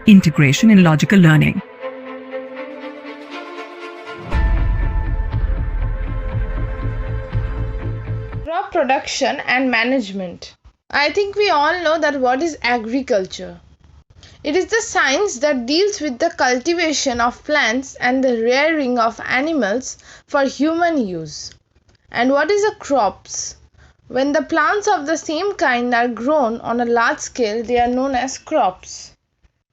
Integration in logical learning. Crop production and management. I think we all know that what is agriculture. It is the science that deals with the cultivation of plants and the rearing of animals for human use. And what is a crops? When the plants of the same kind are grown on a large scale, they are known as crops.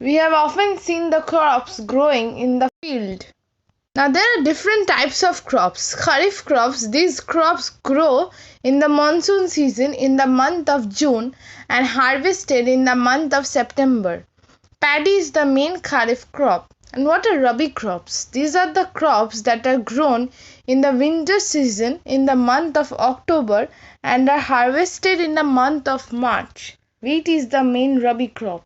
We have often seen the crops growing in the field. Now there are different types of crops. Kharif crops, these crops grow in the monsoon season in the month of June and harvested in the month of September. Paddy is the main Kharif crop. And what are Rabi crops? These are the crops that are grown in the winter season in the month of October and are harvested in the month of March. Wheat is the main Rabi crop.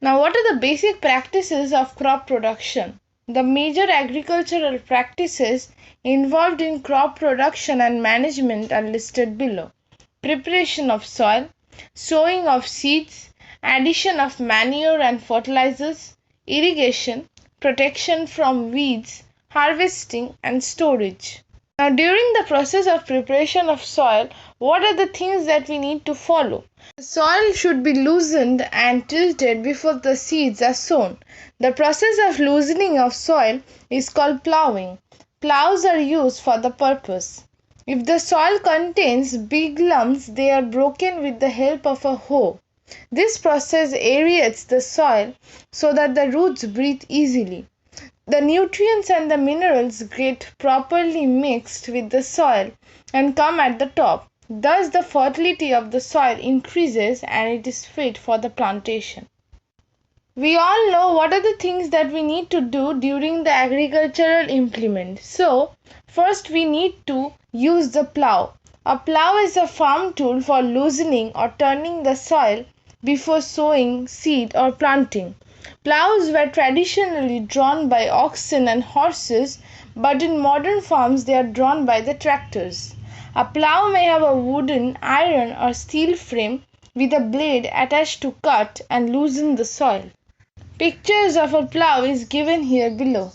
Now what are the basic practices of crop production? The major agricultural practices involved in crop production and management are listed below. Preparation of soil, sowing of seeds, addition of manure and fertilizers, irrigation, protection from weeds, harvesting and storage. Now during the process of preparation of soil, what are the things that we need to follow? The soil should be loosened and tilted before the seeds are sown. The process of loosening of soil is called ploughing. Ploughs are used for the purpose. If the soil contains big lumps, they are broken with the help of a hoe. This process aerates the soil so that the roots breathe easily. The nutrients and the minerals get properly mixed with the soil and come at the top. Thus the fertility of the soil increases and it is fit for the plantation. We all know what are the things that we need to do during the agricultural implement. So, first we need to use the plough. A plough is a farm tool for loosening or turning the soil before sowing seed or planting. Ploughs were traditionally drawn by oxen and horses, but in modern farms they are drawn by the tractors. A plough may have a wooden, iron or steel frame with a blade attached to cut and loosen the soil. Pictures of a plough is given here below.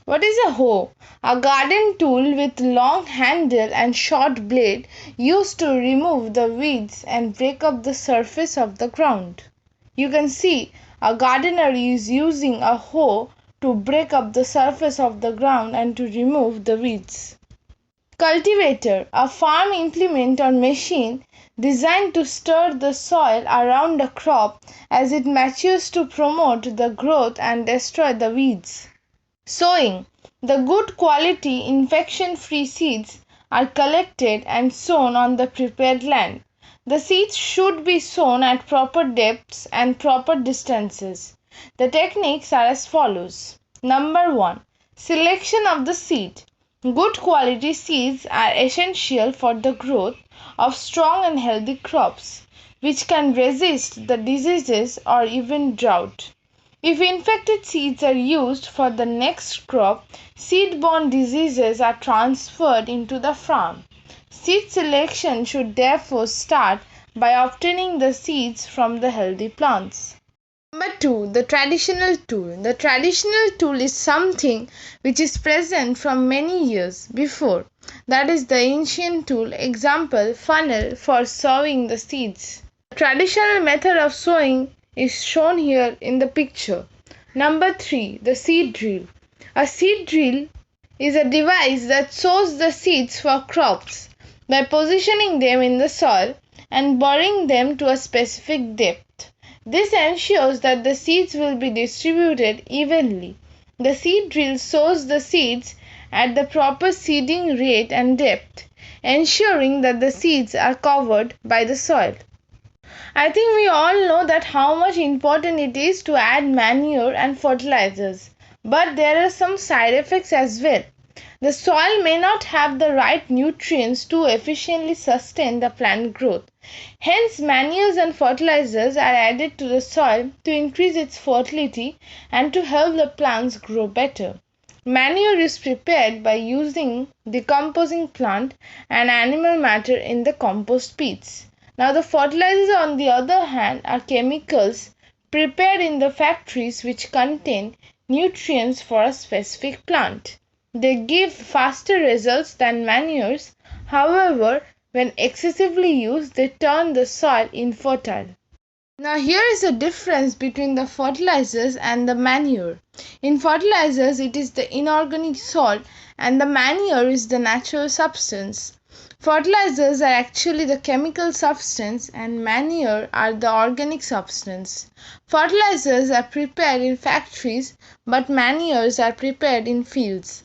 What is a hoe? A garden tool with long handle and short blade used to remove the weeds and break up the surface of the ground. You can see a gardener is using a hoe to break up the surface of the ground and to remove the weeds. Cultivator, a farm implement or machine designed to stir the soil around a crop as it matures to promote the growth and destroy the weeds. Sowing. The good quality infection-free seeds are collected and sown on the prepared land. The seeds should be sown at proper depths and proper distances. The techniques are as follows. Number 1. Selection of the seed. Good quality seeds are essential for the growth of strong and healthy crops, which can resist the diseases or even drought. If infected seeds are used for the next crop, seed-borne diseases are transferred into the farm. Seed selection should therefore start by obtaining the seeds from the healthy plants. Number 2. The traditional tool. The traditional tool is something which is present from many years before. That is the ancient tool, example, funnel for sowing the seeds. The traditional method of sowing is shown here in the picture. Number 3. The seed drill. A seed drill is a device that sows the seeds for crops by positioning them in the soil and burying them to a specific depth. This ensures that the seeds will be distributed evenly. The seed drill sows the seeds at the proper seeding rate and depth, ensuring that the seeds are covered by the soil. I think we all know that how much important it is to add manure and fertilizers, but there are some side effects as well. The soil may not have the right nutrients to efficiently sustain the plant growth. Hence, manures and fertilizers are added to the soil to increase its fertility and to help the plants grow better. Manure is prepared by using decomposing plant and animal matter in the compost pits. Now the fertilizers on the other hand are chemicals prepared in the factories which contain nutrients for a specific plant. They give faster results than manures. However, when excessively used, they turn the soil infertile. Now here is the difference between the fertilizers and the manure. In fertilizers, it is the inorganic salt and the manure is the natural substance. Fertilizers are actually the chemical substance and manure are the organic substance. Fertilizers are prepared in factories but manures are prepared in fields.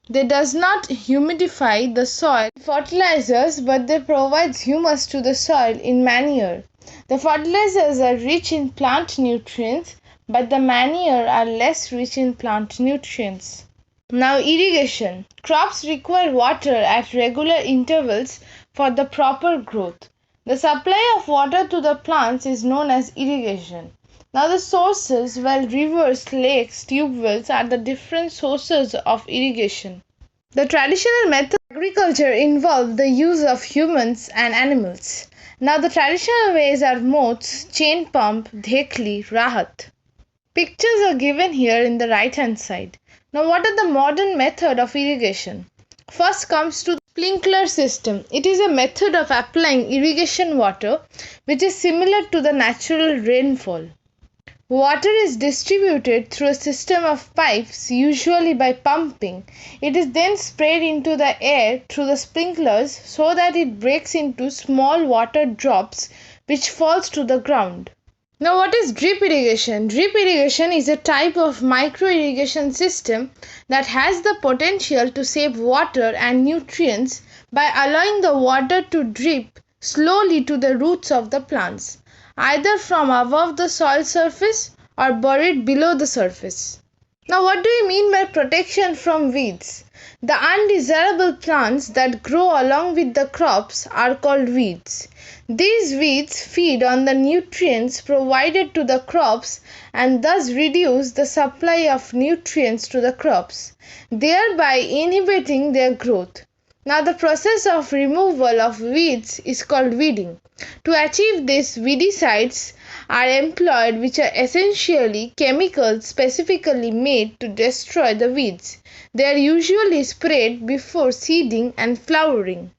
They does not humidify the soil in fertilizers but they provide humus to the soil in manure. The fertilizers are rich in plant nutrients but the manure are less rich in plant nutrients. Now irrigation. Crops require water at regular intervals for the proper growth. The supply of water to the plants is known as irrigation. Now the sources, well, rivers, lakes, tube wells are the different sources of irrigation. The traditional method of agriculture involved the use of humans and animals. Now the traditional ways are moats, chain pump, dhekli, rahat. Pictures are given here in the right hand side. Now what are the modern method of irrigation? First comes to the sprinkler system. It is a method of applying irrigation water which is similar to the natural rainfall. Water is distributed through a system of pipes, usually by pumping. It is then sprayed into the air through the sprinklers so that it breaks into small water drops which falls to the ground. Now what is drip irrigation? Drip irrigation is a type of micro irrigation system that has the potential to save water and nutrients by allowing the water to drip slowly to the roots of the plants, either from above the soil surface or buried below the surface. Now what do you mean by protection from weeds? The undesirable plants that grow along with the crops are called weeds. These weeds feed on the nutrients provided to the crops and thus reduce the supply of nutrients to the crops, thereby inhibiting their growth. Now the process of removal of weeds is called weeding. To achieve this, weedicides are employed which are essentially chemicals specifically made to destroy the weeds. They are usually sprayed before seeding and flowering.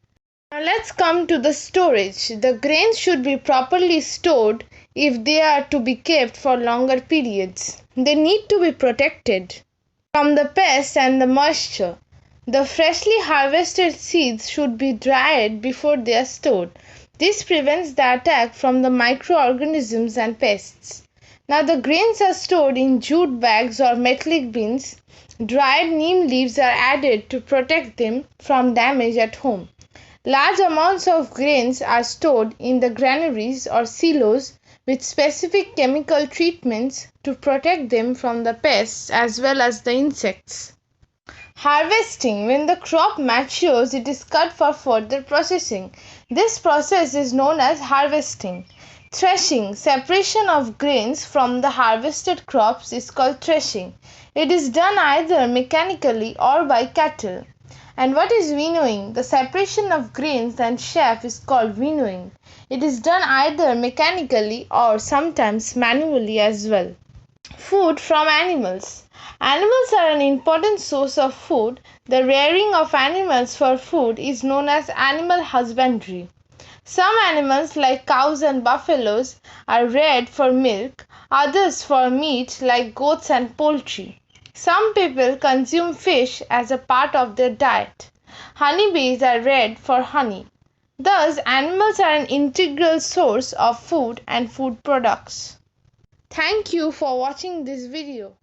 Now let's come to the storage. The grains should be properly stored if they are to be kept for longer periods. They need to be protected from the pests and the moisture. The freshly harvested seeds should be dried before they are stored. This prevents the attack from the microorganisms and pests. Now the grains are stored in jute bags or metallic bins. Dried neem leaves are added to protect them from damage at home. Large amounts of grains are stored in the granaries or silos with specific chemical treatments to protect them from the pests as well as the insects. Harvesting. When the crop matures, it is cut for further processing. This process is known as harvesting. Threshing. Separation of grains from the harvested crops is called threshing. It is done either mechanically or by cattle. And what is winnowing? The separation of grains and chaff is called winnowing. It is done either mechanically or sometimes manually as well. Food from animals. Animals are an important source of food. The rearing of animals for food is known as animal husbandry. Some animals like cows and buffaloes are reared for milk, others for meat like goats and poultry. Some people consume fish as a part of their diet. Honeybees are reared for honey. Thus, animals are an integral source of food and food products. Thank you for watching this video.